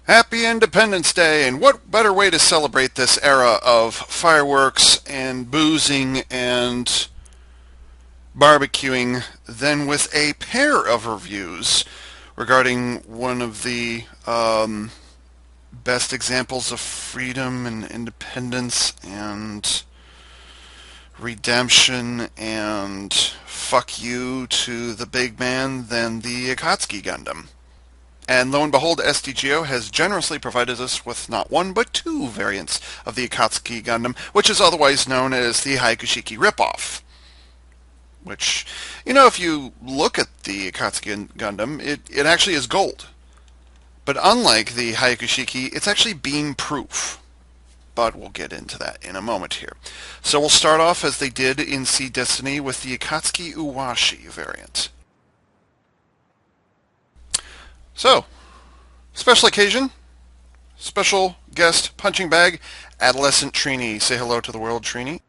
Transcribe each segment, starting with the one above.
Happy Independence Day, and what better way to celebrate this era of fireworks and boozing and barbecuing than with a pair of reviews regarding one of the best examples of freedom and independence and redemption and fuck you to the big man than the Akatsuki Gundam. And lo and behold, SDGO has generously provided us with not one but two variants of the Akatsuki Gundam, which is otherwise known as the Hyakushiki ripoff. Which, if you look at the Akatsuki Gundam, it actually is gold. But unlike the Hyakushiki, it's actually beam-proof. But we'll get into that in a moment here. So we'll start off as they did in Sea Destiny with the Akatsuki Oowashii variant. So, special occasion, special guest punching bag, AdollahcentTrini. Say hello to the world, Trini.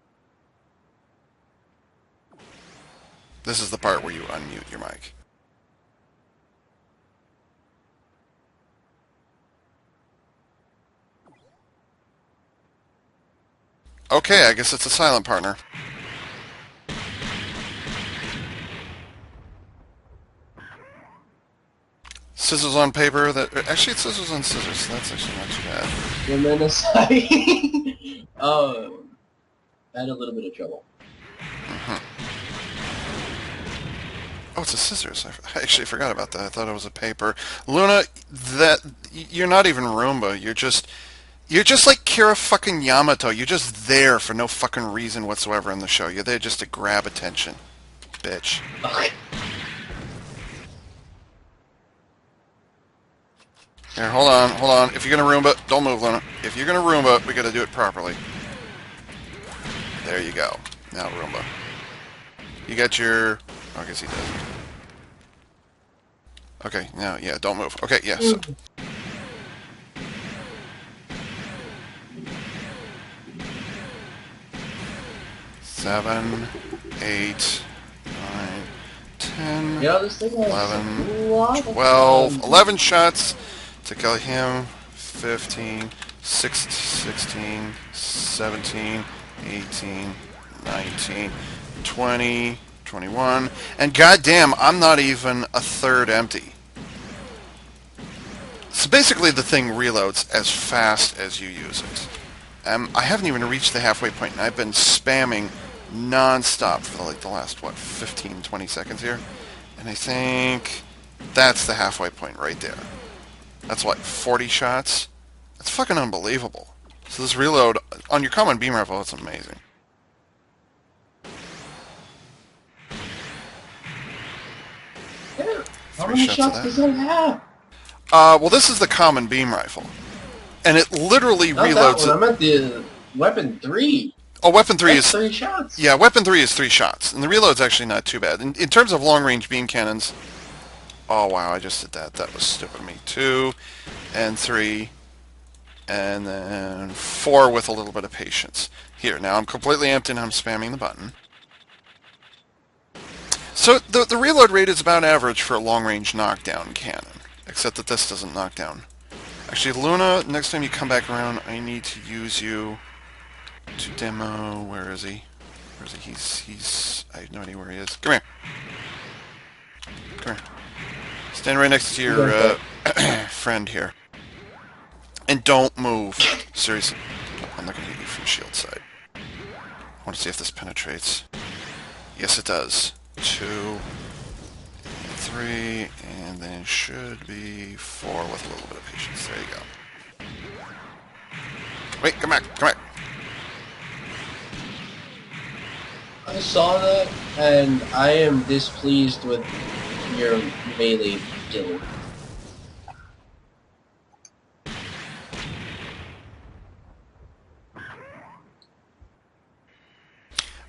This is the part where you unmute your mic. Okay, I guess it's a silent partner. Scissors on paper. Actually, it's scissors on scissors. So that's actually not too bad. I had a little bit of trouble. Oh, it's a scissors. I actually forgot about that. I thought it was a paper. Luna, you're not even Roomba. You're just like Kira fucking Yamato. You're just there for no fucking reason whatsoever in the show. You're there just to grab attention, bitch. Here, hold on. If you're gonna Roomba, don't move, Luna. If you're gonna Roomba, we gotta do it properly. There you go. Now Roomba. You got your... Oh, I guess he doesn't. Okay, now, yeah, don't move. Okay, yeah, so... Seven, 8, 9, 10, 11, 12, 11 shots to kill him. 15, 16, 17, 18, 19, 20, 21, and goddamn, I'm not even a third empty. So basically the thing reloads as fast as you use it. I haven't even reached the halfway point, and I've been spamming non-stop for the last, 15, 20 seconds here. And I think that's the halfway point right there. That's 40 shots? That's fucking unbelievable. So this reload, on your common beam rifle, it's amazing. How many shots does it have? Well, this is the common beam rifle. And it literally reloads... I meant the Weapon 3. Oh, Weapon 3 is... 3 shots. Yeah, Weapon 3 is 3 shots. And the reload's actually not too bad. In terms of long-range beam cannons... Oh, wow, I just did that. That was stupid of me. 2, and 3, and then 4 with a little bit of patience. Here, now I'm completely empty and I'm spamming the button. So the reload rate is about average for a long-range knockdown cannon. Except that this doesn't knock down. Actually, Luna, next time you come back around, I need to use you to demo... Where is he? Where is he? He's... I have no idea where he is. Come here. Come here. Stand right next to your friend here. And don't move. Seriously. I'm not going to hit you from shield side. I want to see if this penetrates. Yes, it does. 2, 3, and then should be 4 with a little bit of patience. There you go. Wait, come back, come back. I saw that, and I am displeased with your melee skill.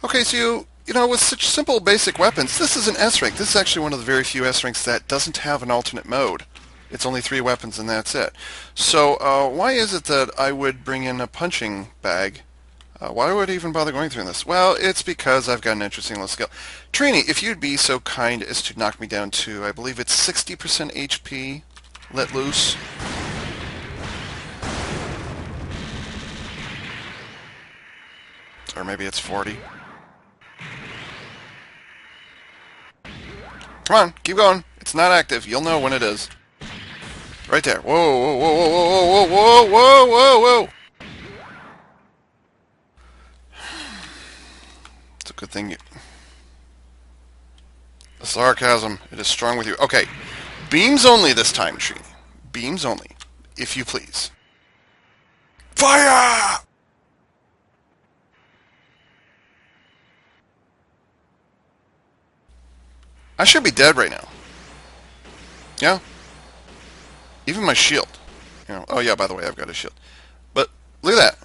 Okay, so with such simple basic weapons, this is an S-rank. This is actually one of the very few S-ranks that doesn't have an alternate mode. It's only 3 weapons and that's it. So why is it that I would bring in a punching bag? Why would I even bother going through this? Well, it's because I've got an interesting little skill. Trini, if you'd be so kind as to knock me down to, I believe it's 60% HP let loose. Or maybe it's 40. Come on, keep going. It's not active. You'll know when it is. Right there. Whoa, whoa, whoa, whoa, whoa, whoa, whoa, whoa, whoa. It's a good thing you... The sarcasm, it is strong with you. Okay, beams only this time, Trini. Beams only, if you please. Fire! I should be dead right now. Yeah? Even my shield. You know. Oh yeah, by the way, I've got a shield. But look at that.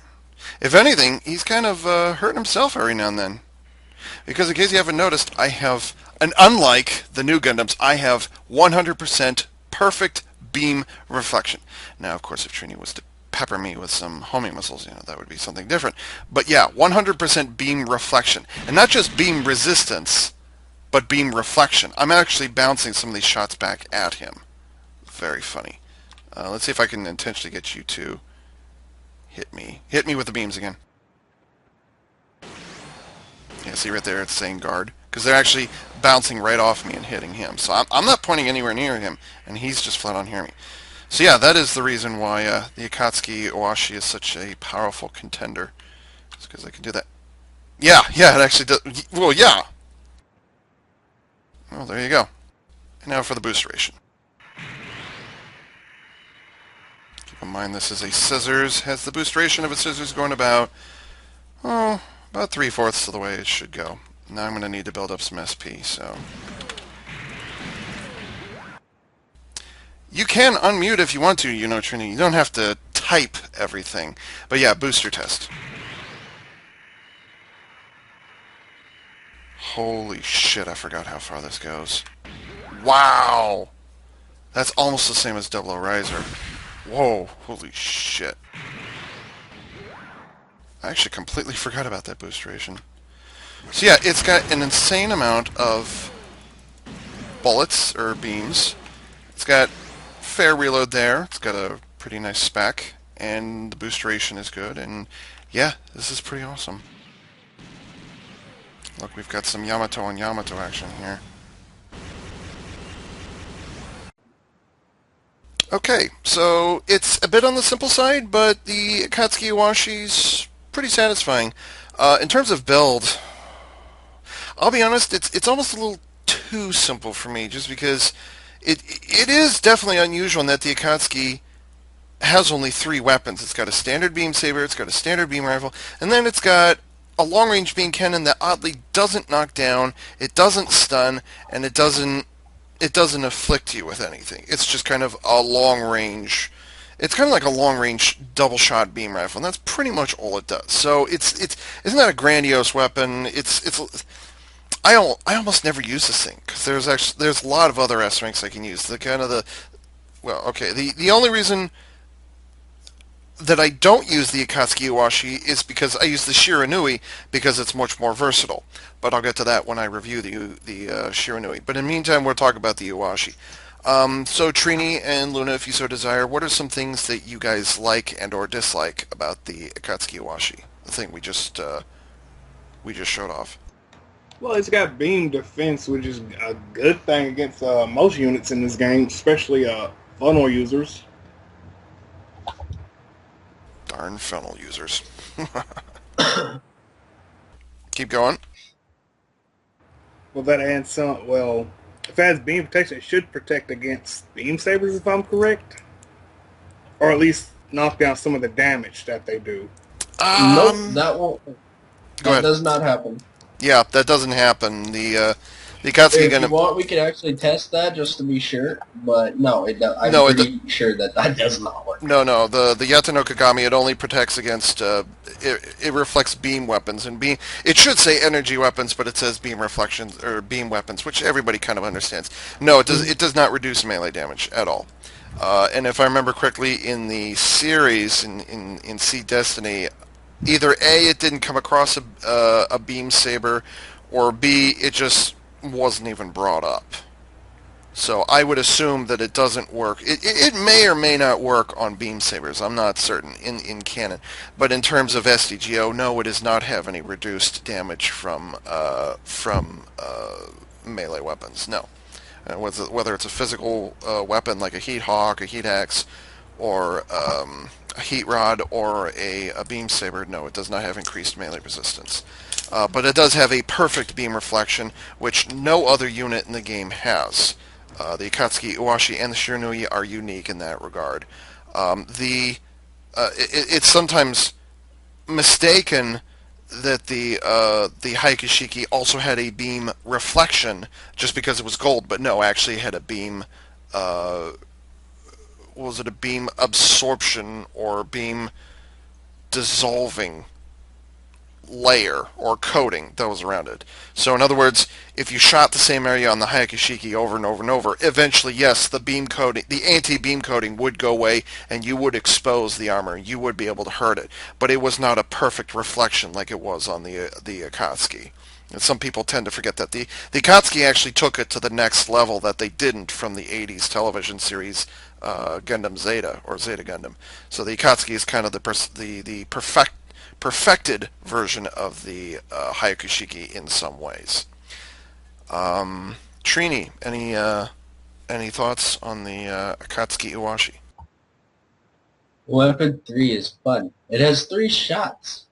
If anything, he's kind of hurting himself every now and then. Because in case you haven't noticed, I have, and unlike the new Gundams, I have 100% perfect beam reflection. Now, of course, if Trini was to pepper me with some homing missiles, you know, that would be something different. But yeah, 100% beam reflection. And not just beam resistance, but beam reflection. I'm actually bouncing some of these shots back at him. Very funny. Let's see if I can intentionally get you to hit me. Hit me with the beams again. Yeah, see right there, it's saying guard. Because they're actually bouncing right off me and hitting him. So I'm not pointing anywhere near him, and he's just flat on hearing me. So yeah, that is the reason why the Akatsuki Oowashii is such a powerful contender. It's because I can do that. Yeah, it actually does. Well, yeah. Well, there you go. And now for the boost ration. Keep in mind this is a scissors. Has the boost ration of a scissors going about 3/4 of the way it should go. Now I'm going to need to build up some SP, so... You can unmute if you want to, you know, Trini. You don't have to type everything. But yeah, booster test. Holy shit, I forgot how far this goes. Wow! That's almost the same as Double O Riser. Whoa, holy shit. I actually completely forgot about that boost ration. So yeah, it's got an insane amount of bullets, or beams. It's got fair reload there. It's got a pretty nice spec, and the boost ration is good, and yeah, this is pretty awesome. Look, we've got some Yamato on Yamato action here. Okay, so it's a bit on the simple side, but the Akatsuki Oowashii's pretty satisfying. In terms of build, I'll be honest, it's almost a little too simple for me, just because it is definitely unusual in that the Akatsuki has only 3 weapons. It's got a standard beam saber, it's got a standard beam rifle, and then it's got a long-range beam cannon that oddly doesn't knock down, it doesn't stun, and it doesn't afflict you with anything. It's just kind of a long-range... It's kind of like a long-range double-shot beam rifle, and that's pretty much all it does. So it's not a grandiose weapon. I almost never use this thing because there's a lot of other S ranks I can use. The only reason that I don't use the Akatsuki Oowashii is because I use the Shiranui because it's much more versatile. But I'll get to that when I review the Shiranui. But in the meantime, we'll talk about the Oowashii. So Trini and Luna, if you so desire, what are some things that you guys like and or dislike about the Akatsuki Oowashii? The thing we just showed off. Well, it's got beam defense, which is a good thing against most units in this game, especially funnel users. Darn funnel users. Keep going. Well, that adds some. Well, if it has beam protection, it should protect against beam sabers, if I'm correct, or at least knock down some of the damage that they do. Nope, that won't. Go ahead. Does not happen. Yeah, that doesn't happen. The Akatsuki If Gundam... you want, we could actually test that just to be sure. But no, I'm pretty sure that does not work. No. The Yata-no-Kagami, it only protects against... it reflects beam weapons. And it should say energy weapons, but it says beam reflections, or beam weapons, which everybody kind of understands. No, it does not reduce melee damage at all. And if I remember correctly, in the series, in Sea Destiny, either A, it didn't come across a beam saber, or B, it just wasn't even brought up. So I would assume that it doesn't work. It may or may not work on beam sabers. I'm not certain in canon, but in terms of SDGO, no, it does not have any reduced damage from melee weapons. No, whether it's a physical weapon like a heat hawk, a heat axe, or a heat rod, or a beam saber, no, it does not have increased melee resistance. But it does have a perfect beam reflection, which no other unit in the game has. The Akatsuki, Oowashii, and the Shiranui are unique in that regard. It's sometimes mistaken that the Hayakishiki also had a beam reflection just because it was gold, but no, actually it had a beam. Was it a beam absorption or beam dissolving layer or coating that was around it? So in other words, if you shot the same area on the Hayakishiki over and over and over, eventually, yes, the beam coating, the anti-beam coating would go away, and you would expose the armor. You would be able to hurt it, but it was not a perfect reflection like it was on the Akatsuki. And some people tend to forget that the Akatsuki actually took it to the next level that they didn't from the '80s television series Gundam Zeta or Zeta Gundam. So the Akatsuki is kind of the perfected version of the Hayakishiki in some ways. Trini, any thoughts on the Akatsuki Oowashii? Weapon 3 is fun. It has 3 shots.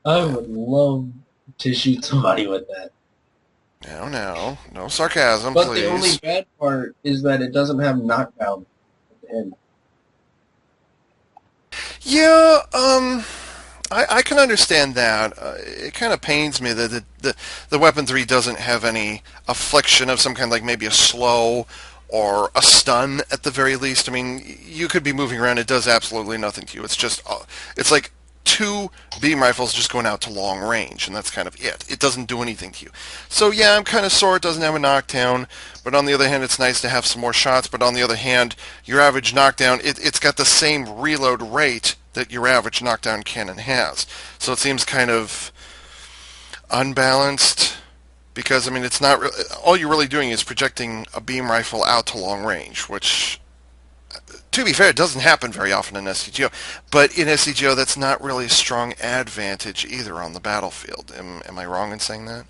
I would love to shoot somebody with that. No sarcasm, But please. the only bad part is that it doesn't have knockdown at the end. Yeah, I can understand that. It kind of pains me that the Weapon 3 doesn't have any affliction of some kind, like maybe a slow or a stun at the very least. I mean, you could be moving around. It does absolutely nothing to you. It's just, it's like two beam rifles just going out to long range, and that's kind of it. It doesn't do anything to you. So yeah, I'm kind of sore it doesn't have a knockdown, but on the other hand, it's nice to have some more shots. But on the other hand, your average knockdown, it's got the same reload rate that your average knockdown cannon has. So it seems kind of unbalanced because, I mean, it's not all you're really doing is projecting a beam rifle out to long range, which, to be fair, it doesn't happen very often in SDGO. But in SDGO, that's not really a strong advantage either on the battlefield. Am I wrong in saying that?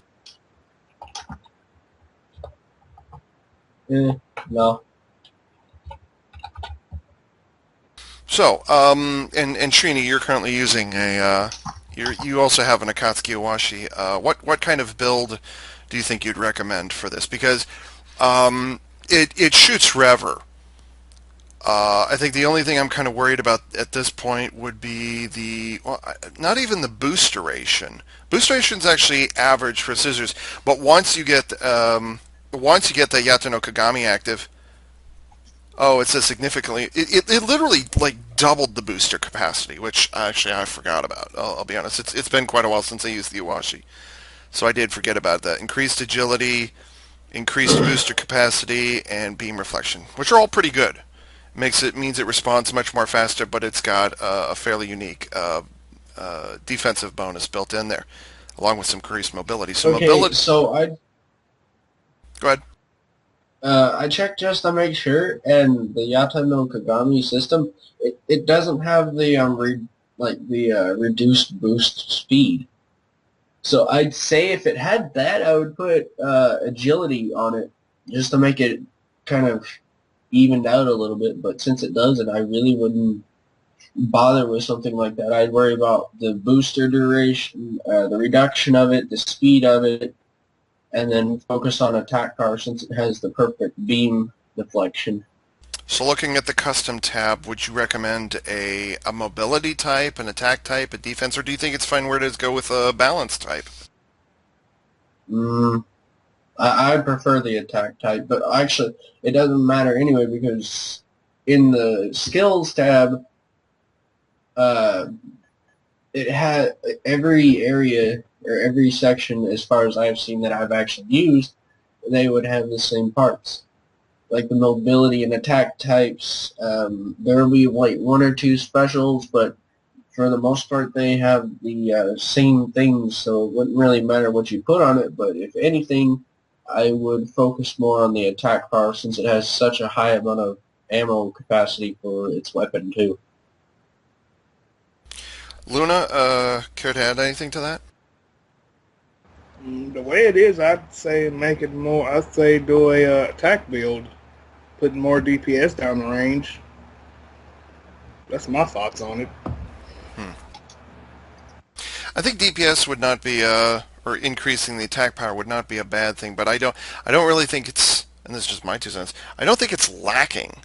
No. So, and Trini, you're currently using you also have an Akatsuki Oowashii. What kind of build do you think you'd recommend for this? Because it shoots forever. I think the only thing I'm kind of worried about at this point would be not even the boost duration. Boost duration's actually average for scissors, but once you get the Yata-no-Kagami active, oh, it says significantly. It literally like doubled the booster capacity, which actually I forgot about. I'll be honest. It's been quite a while since I used the Oowashii, so I did forget about that. Increased agility, increased booster capacity, and beam reflection, which are all pretty good. Means it responds much more faster, but it's got a fairly unique defensive bonus built in there, along with some increased mobility. So Okay, mobility. so Go ahead. I checked just to make sure, and the Yata-no-Kagami system, it doesn't have the reduced boost speed. So I'd say if it had that, I would put agility on it just to make it kind of evened out a little bit. But since it doesn't, I really wouldn't bother with something like that. I'd worry about the booster duration, the reduction of it, the speed of it, and then focus on attack power since it has the perfect beam deflection. So looking at the custom tab, would you recommend a mobility type, an attack type, a defense, or do you think it's fine where it is go with a balance type? I prefer the attack type, but actually it doesn't matter anyway because in the skills tab, it had every area or every section, as far as I've seen that I've actually used, they would have the same parts. Like the mobility and attack types, there will be like 1 or 2 specials, but for the most part they have the same things, so it wouldn't really matter what you put on it, but if anything, I would focus more on the attack power since it has such a high amount of ammo capacity for its weapon too. Luna, care to add anything to that? The way it is, I'd say make it more. I'd say do a attack build, putting more DPS down the range. That's my thoughts on it. Hmm. I think DPS would not be or increasing the attack power would not be a bad thing, but I don't really think it's, and this is just my 2 cents. I don't think it's lacking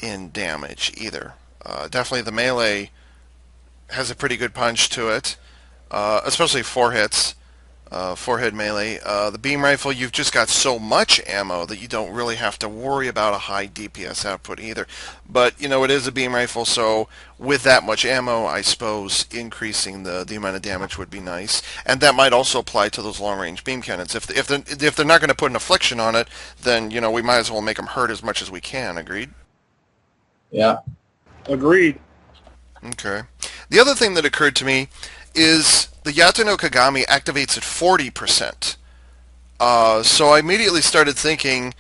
in damage either. Definitely the melee has a pretty good punch to it, especially 4 hits. Forehead melee. The beam rifle, you've just got so much ammo that you don't really have to worry about a high DPS output either. But, it is a beam rifle, so with that much ammo, I suppose increasing the amount of damage would be nice. And that might also apply to those long-range beam cannons. If they're not going to put an affliction on it, then, we might as well make them hurt as much as we can. Agreed? Yeah. Agreed. Okay. The other thing that occurred to me is the Yata-no-Kagami activates at 40%. So I immediately started thinking,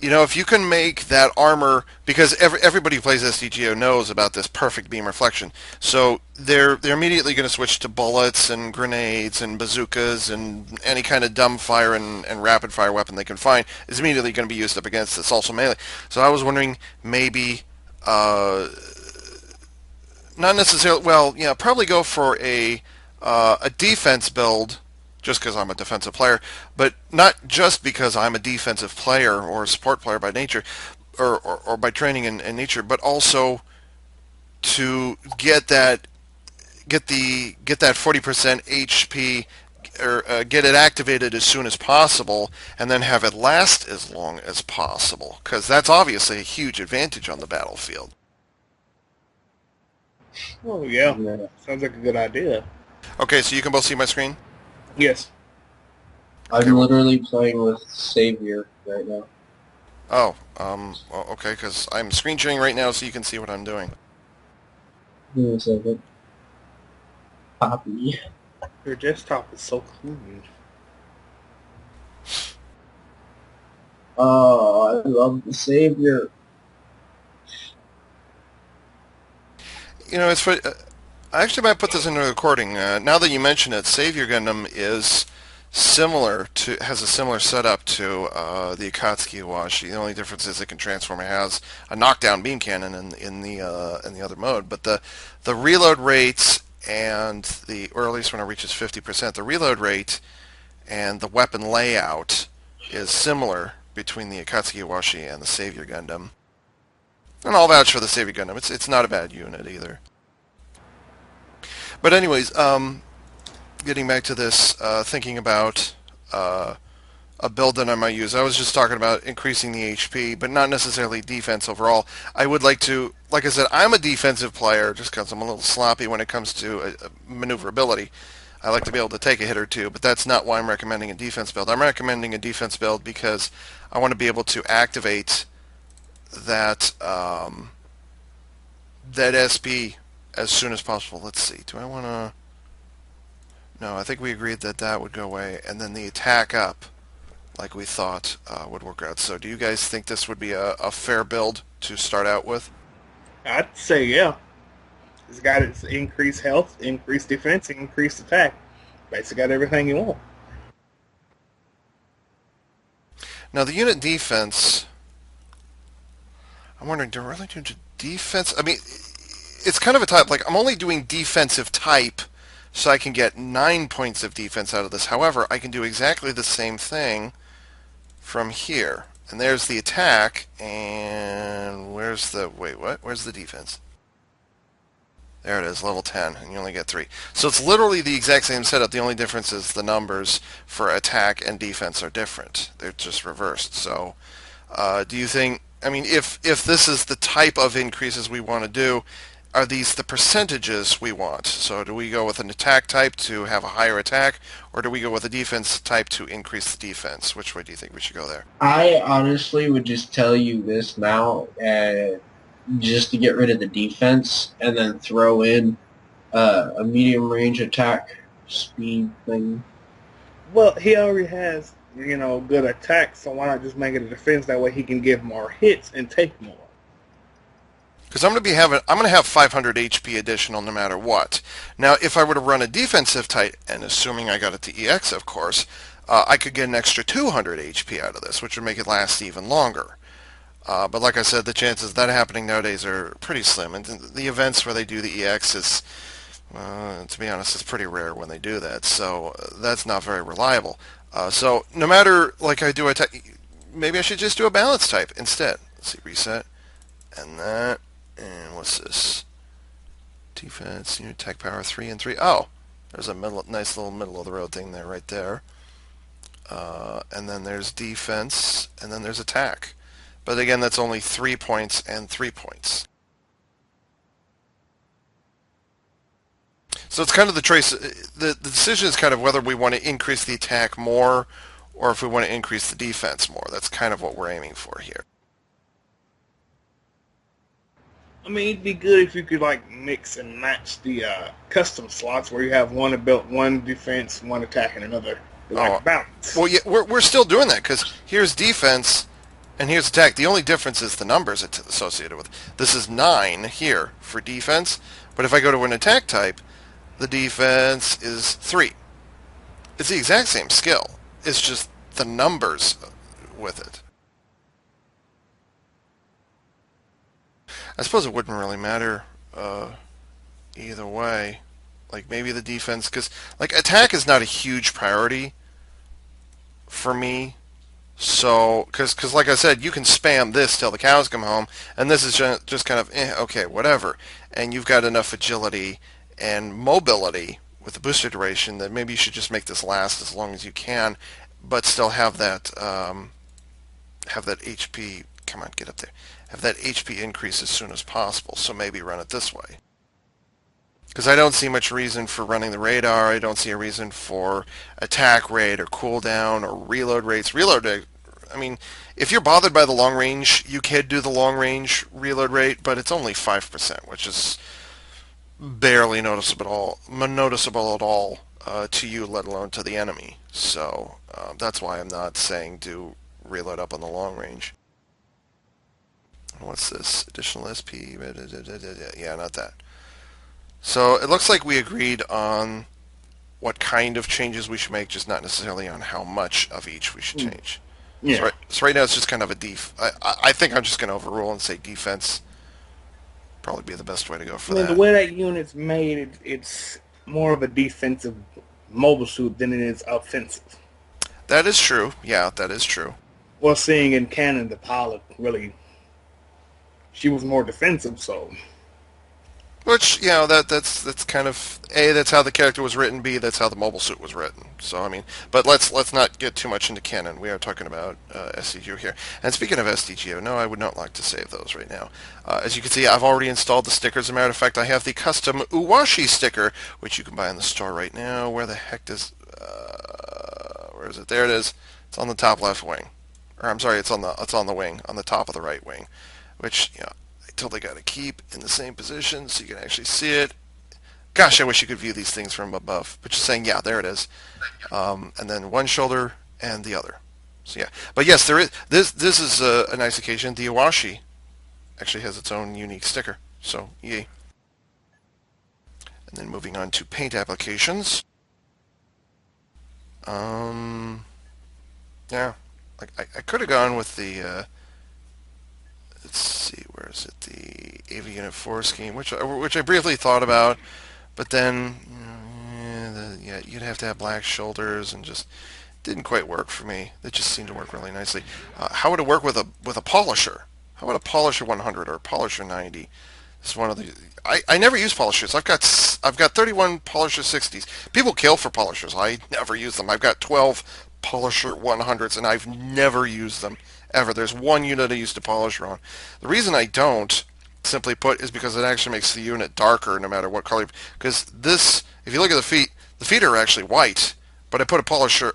if you can make that armor, because everybody who plays SDGO knows about this perfect beam reflection, so they're immediately going to switch to bullets and grenades and bazookas and any kind of dumb fire and rapid fire weapon they can find is immediately going to be used up against this, also melee. So I was wondering maybe not necessarily. Well, yeah, probably go for a defense build, just because I'm a defensive player, but not just because I'm a defensive player or a support player by nature, or by training in nature, but also to get that 40% HP, or get it activated as soon as possible, and then have it last as long as possible, because that's obviously a huge advantage on the battlefield. Oh yeah, Yeah. sounds like a good idea. Okay, so you can both see my screen? Yes. Okay, I'm literally playing with Savior right now. well, okay, because I'm screen sharing right now so you can see what I'm doing. Give me a second. Copy. Your desktop is so clean. Oh, I love the Savior. It's funny. I actually might put this into the recording. Now that you mention it, Savior Gundam is has a similar setup to the Akatsuki Oowashii. The only difference is it can transform. It has a knockdown beam cannon in the other mode, but the reload rates or at least when it reaches 50%, the reload rate and the weapon layout is similar between the Akatsuki Oowashii and the Savior Gundam. And I'll vouch for the Savior Gundam. It's not a bad unit either. But anyways, getting back to this, thinking about a build that I might use. I was just talking about increasing the HP, but not necessarily defense overall. I would like to, like I said, I'm a defensive player just because I'm a little sloppy when it comes to maneuverability. I like to be able to take a hit or two, but that's not why I'm recommending a defense build. I'm recommending a defense build because I want to be able to activate that that SP as soon as possible. Let's see. Do I want to... No, I think we agreed that that would go away, and then the attack up, like we thought, would work out. So do you guys think this would be a fair build to start out with? I'd say yeah. It's got its increased health, increased defense, increased attack. Basically got everything you want. Now the unit defense, I'm wondering, do I really do defense? I mean, it's kind of a type, like I'm only doing defensive type so I can get 9 points of defense out of this. However, I can do exactly the same thing from here. And there's the attack, and where's the, wait, what? Where's the defense? There it is, level 10, and you only get 3. So it's literally the exact same setup. The only difference is the numbers for attack and defense are different. They're just reversed. So do you think, I mean, if this is the type of increases we want to do, are these the percentages we want? So do we go with an attack type to have a higher attack, or do we go with a defense type to increase the defense? Which way do you think we should go there? I honestly would just tell you this now, just to get rid of the defense, and then throw in a medium range attack speed thing. Well, he already has good attack. So why not just make it a defense? That way he can give more hits and take more. Because I'm going to have 500 HP additional no matter what. Now, if I were to run a defensive type, and assuming I got it to EX, of course, I could get an extra 200 HP out of this, which would make it last even longer. But like I said, the chances of that happening nowadays are pretty slim. And the events where they do the EX is, to be honest, it's pretty rare when they do that. So that's not very reliable. So no matter, like I do attack, maybe I should just do a balance type instead. Let's see, reset, and that. And what's this? Defense, attack power 3 and 3. Oh, there's a nice little middle of the road thing there, right there. And then there's defense, and then there's attack. But again, that's only 3 points and 3 points. So it's kind of the choice. The decision is kind of whether we want to increase the attack more, or if we want to increase the defense more. That's kind of what we're aiming for here. I mean, it'd be good if you could mix and match the custom slots where you have one built, one defense, one attack, and another balance. Well, yeah, we're still doing that because here's defense and here's attack. The only difference is the numbers it's associated with. This is 9 here for defense, but if I go to an attack type, the defense is 3. It's the exact same skill. It's just the numbers with it. I suppose it wouldn't really matter either way. Like maybe the defense, because attack is not a huge priority for me. So, because like I said, you can spam this till the cows come home, and this is just kind of okay, whatever. And you've got enough agility and mobility with the booster duration that maybe you should just make this last as long as you can, but still have that HP. Come on, get up there. Have that HP increase as soon as possible. So maybe run it this way. Because I don't see much reason for running the radar. I don't see a reason for attack rate or cooldown or reload rates. I mean, if you're bothered by the long range, you could do the long range reload rate, but it's only 5%, which is barely noticeable at all to you, let alone to the enemy. So that's why I'm not saying do reload up on the long range. What's this? Additional SP? Yeah, not that. So it looks like we agreed on what kind of changes we should make, just not necessarily on how much of each we should change. Yeah. So right now it's just kind of a I think I'm just going to overrule and say defense. Probably be the best way to go for that. The way that unit's made, it's more of a defensive mobile suit than it is offensive. That is true. Yeah, that is true. Well, seeing in canon, the pilot really, she was more defensive, so. Which, that's kind of A, that's how the character was written, B, that's how the mobile suit was written. So I mean, but let's not get too much into canon. We are talking about SDGO here. And speaking of SDGO, no, I would not like to save those right now. As you can see, I've already installed the stickers. As a matter of fact, I have the custom Oowashii sticker, which you can buy in the store right now. Where the heck does where is it? There it is. It's on the top left wing. Or I'm sorry, it's on the wing, on the top of the right wing, which I totally got to keep in the same position so you can actually see it. Gosh, I wish you could view these things from above. But just saying, yeah, there it is. And then one shoulder and the other. So yeah, but yes, there is this is a nice occasion. The Oowashii actually has its own unique sticker. So yay. And then moving on to paint applications. Yeah, I could have gone with the. Let's see, where is it? The AV Unit 4 scheme, which I briefly thought about, but then you'd have to have black shoulders and just didn't quite work for me. It just seemed to work really nicely. How would it work with a polisher? How about a polisher 100 or a polisher 90? This is one of the. I never use polishers. I've got 31 polisher 60s. People kill for polishers. I never use them. I've got 12 polisher 100s, and I've never used them ever. There's one unit I used to polisher on. The reason I don't, simply put, is because it actually makes the unit darker no matter what color. Because this, if you look at the feet are actually white, but I put a polisher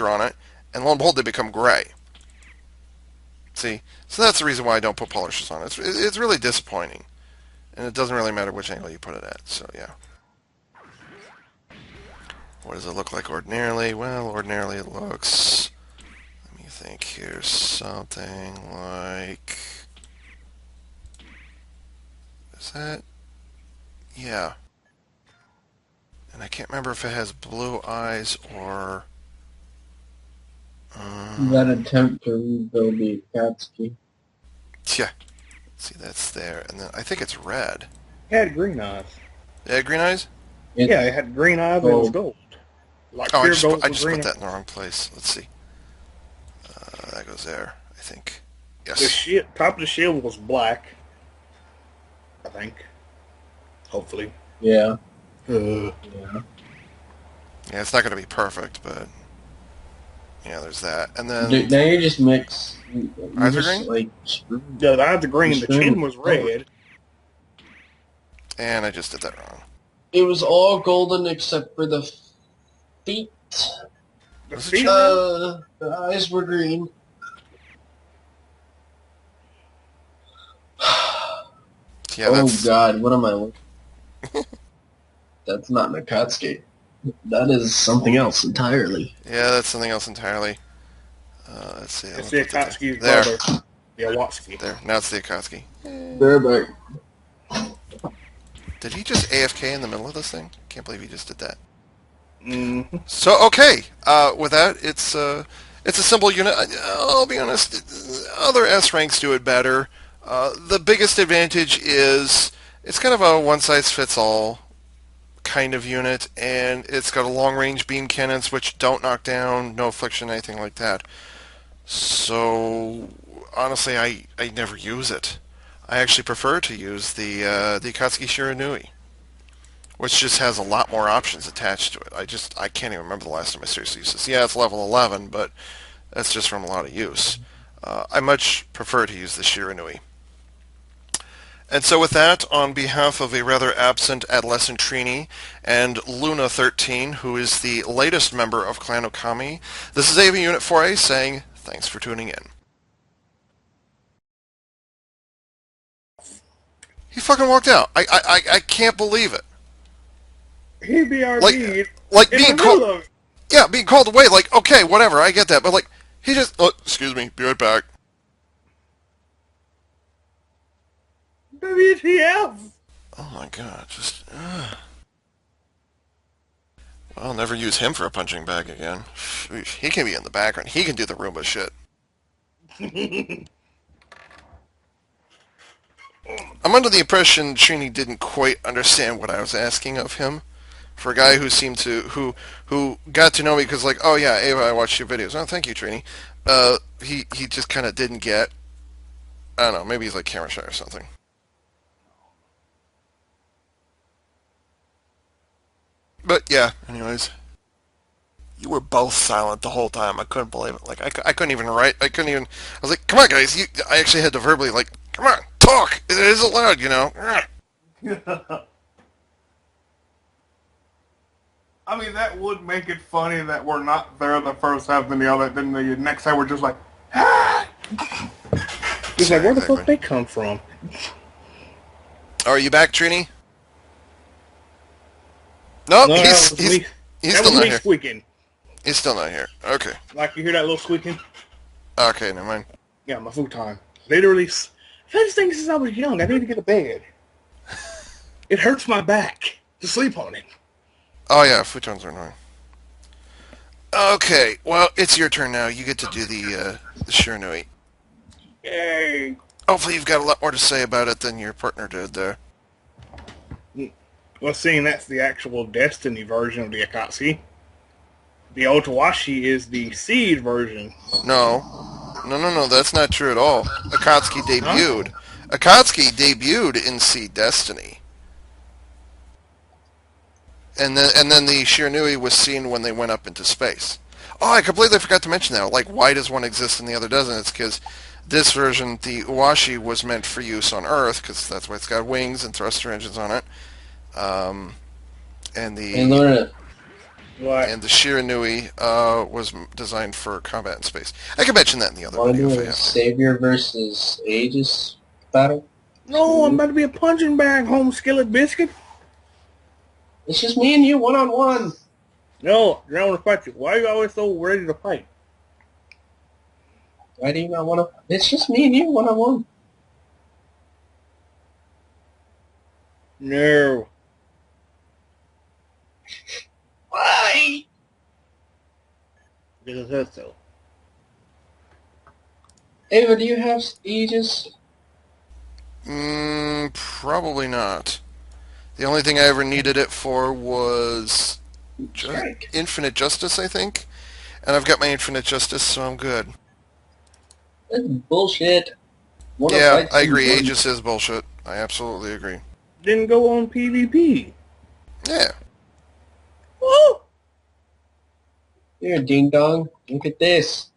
on it, and lo and behold, they become gray. See, so that's the reason why I don't put polishers on it. It's really disappointing, and it doesn't really matter which angle you put it at. So yeah. What does it look like ordinarily? Well, ordinarily it looks think here's something like... Is that... Yeah. And I can't remember if it has blue eyes or... That attempt to rebuild the Akatsuki. Yeah. See, that's there. And then I think it's red. It had green eyes. Yeah, green eyes? Yeah, it had green eyes and it was gold. Like Oh, pure gold I with just green put that eyes. in the wrong place. Let's see. That goes there, I think. The Yes. top of the shield was black. I think. Hopefully. Yeah. Uh, Yeah. Yeah, it's not going to be perfect, but... Yeah, there's that. And then... Dude, now you just mix. You Eyes are just, green? yeah, the eyes are green. The chin was red. And I just did that wrong. It was all golden except for the feet. The Was it feet. The eyes were green. Yeah, Oh that's... God, what am I looking? That's not an Akatsuki. That is something else entirely. Yeah, that's something else entirely. Let's see. It's the Akatsuki's there. brother. The Oowashii. There. Now it's the Akatsuki. Bareback. Did he just AFK in the middle of this thing? Can't believe he just did that. Mm-hmm. So, okay. With that, it's a simple unit. I'll be honest. Other S ranks do it better. The biggest advantage is it's kind of a one-size-fits-all kind of unit, and it's got a long-range beam cannons which don't knock down, no affliction, anything like that. So, honestly, I never use it. I actually prefer to use the Akatsuki Shiranui, which just has a lot more options attached to it. I can't even remember the last time I seriously used this. Yeah, it's level 11, but that's just from a lot of use. I much prefer to use the Shiranui. And so with that, on behalf of a rather absent AdollahcentTrini and Luna13, who is the latest member of Clan Okami, this is AV Unit 4A saying thanks for tuning in. He fucking walked out. I can't believe it. He BRB'd Like in being the middle called... of it. Yeah, being called away, like, okay, whatever, I get that, but like, he just... Oh, excuse me, be right back. WTF? Oh my god, just... Well, I'll never use him for a punching bag again. He can be in the background. He can do the Roomba shit. I'm under the impression Trini didn't quite understand what I was asking of him. For a guy who seemed to... Who got to know me because, like, oh yeah, Ava, I watched your videos. Oh, thank you, Trini. He just kind of didn't get... I don't know, maybe he's like camera shy or something. But yeah, anyways, you were both silent the whole time. I couldn't believe it. Like I couldn't even write. I couldn't even. I was like, "Come on, guys!" I actually had to verbally like, "Come on, talk." It is allowed, you know. I mean, that would make it funny that we're not there the first half than the other. Then the next time we're just like, ah! He's like, where the fuck they come from? Are you back, Trini? Nope, No, he's that still was not me here. squeaking. He's still not here. Okay. Like you hear that little squeaking? Okay, never mind. Yeah, my futon. Literally, I've had this thing since I was young. I need to get a bed. It hurts my back to sleep on it. Oh yeah, futons are annoying. Okay, well, it's your turn now. You get to do the Shiranui. Yay! Hopefully you've got a lot more to say about it than your partner did there. Well, seeing that's the actual Destiny version of the Akatsuki. The Oowashii is the Seed version. No, that's not true at all. Akatsuki debuted. Akatsuki debuted in Seed Destiny. And then the Shiranui was seen when they went up into space. Oh, I completely forgot to mention that. Like, why does one exist and the other doesn't? It's because this version, the Oowashii, was meant for use on Earth, because that's why it's got wings and thruster engines on it. And the Shiranui was designed for combat in space. I can mention that in the other video if I have to. Savior versus Aegis battle? No, I'm about to be a punching bag, home skillet biscuit. It's just me and you, one-on-one. No, I don't want to fight you. Why are you always so ready to fight? Why do you not want to? It's just me and you, one-on-one. No. Why? Because I said so. Ava, do you have Aegis? Probably not. The only thing I ever needed it for was Strike. Infinite Justice, I think. And I've got my Infinite Justice, so I'm good. That's bullshit. Want to Yeah, fight I some agree. bullies? Aegis is bullshit. I absolutely agree. Didn't go on PvP. Yeah. Woo! Here, ding dong. Look at this.